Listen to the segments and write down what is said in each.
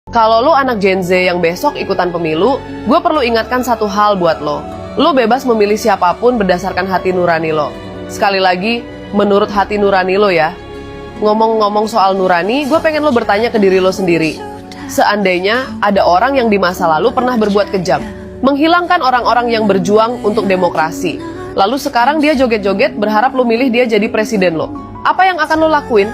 Kalau lo anak Gen Z yang besok ikutan pemilu, gue perlu ingatkan satu hal buat lo. Lo bebas memilih siapapun berdasarkan hati nurani lo. Sekali lagi, menurut hati nurani lo ya. Ngomong-ngomong soal nurani, gue pengen lo bertanya ke diri lo sendiri. Seandainya ada orang yang di masa lalu pernah berbuat kejam, menghilangkan orang-orang yang berjuang untuk demokrasi. Lalu sekarang dia joget-joget berharap lo milih dia jadi presiden lo. Apa yang akan lo lakuin?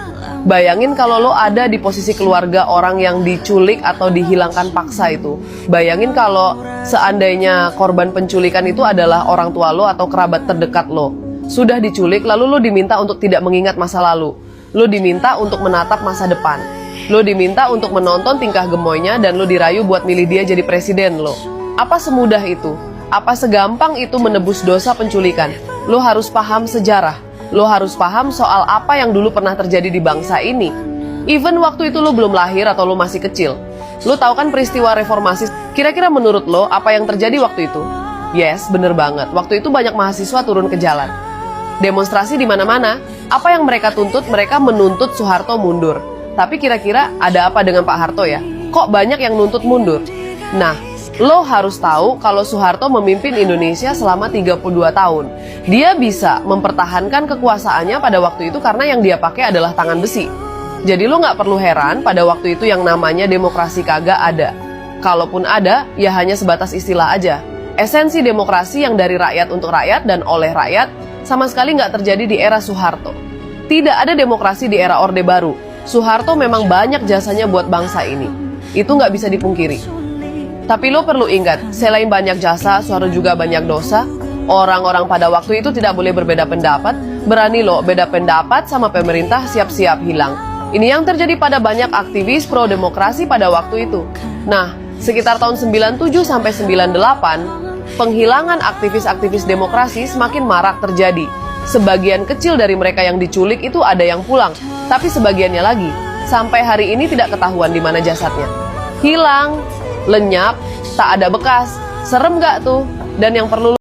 Bayangin kalau lo ada di posisi keluarga orang yang diculik atau dihilangkan paksa itu. Bayangin kalau seandainya korban penculikan itu adalah orang tua lo atau kerabat terdekat lo. Sudah diculik lalu lo diminta untuk tidak mengingat masa lalu. Lo diminta untuk menatap masa depan. Lo diminta untuk menonton tingkah gemoynya dan lo dirayu buat milih dia jadi presiden lo. Apa semudah itu? Apa segampang itu menebus dosa penculikan? Lo harus paham sejarah. Lo harus paham soal apa yang dulu pernah terjadi di bangsa ini. Even waktu itu lo belum lahir atau lo masih kecil. Lo tahu kan peristiwa reformasi? Kira-kira menurut lo apa yang terjadi waktu itu? Yes, bener banget. Waktu itu banyak mahasiswa turun ke jalan. Demonstrasi di mana-mana. Apa yang mereka tuntut? Mereka menuntut Soeharto mundur. Tapi kira-kira ada apa dengan Pak Harto ya? Kok banyak yang nuntut mundur? Nah, lo harus tahu kalau Soeharto memimpin Indonesia selama 32 tahun. Dia bisa mempertahankan kekuasaannya pada waktu itu karena yang dia pakai adalah tangan besi. Jadi lo nggak perlu heran pada waktu itu yang namanya demokrasi kagak ada. Kalaupun ada, ya hanya sebatas istilah aja. Esensi demokrasi yang dari rakyat untuk rakyat dan oleh rakyat sama sekali nggak terjadi di era Soeharto. Tidak ada demokrasi di era Orde Baru. Soeharto memang banyak jasanya buat bangsa ini. Itu nggak bisa dipungkiri. Tapi lo perlu ingat, selain banyak jasa, Soeharto juga banyak dosa. Orang-orang pada waktu itu tidak boleh berbeda pendapat. Berani lo beda pendapat sama pemerintah, siap-siap hilang. Ini yang terjadi pada banyak aktivis pro-demokrasi pada waktu itu. Nah, sekitar tahun 97 sampai 98, penghilangan aktivis-aktivis demokrasi semakin marak terjadi. Sebagian kecil dari mereka yang diculik itu ada yang pulang, tapi sebagiannya lagi, sampai hari ini tidak ketahuan di mana jasadnya. Hilang, lenyap, tak ada bekas. Serem gak tuh? Dan yang perlu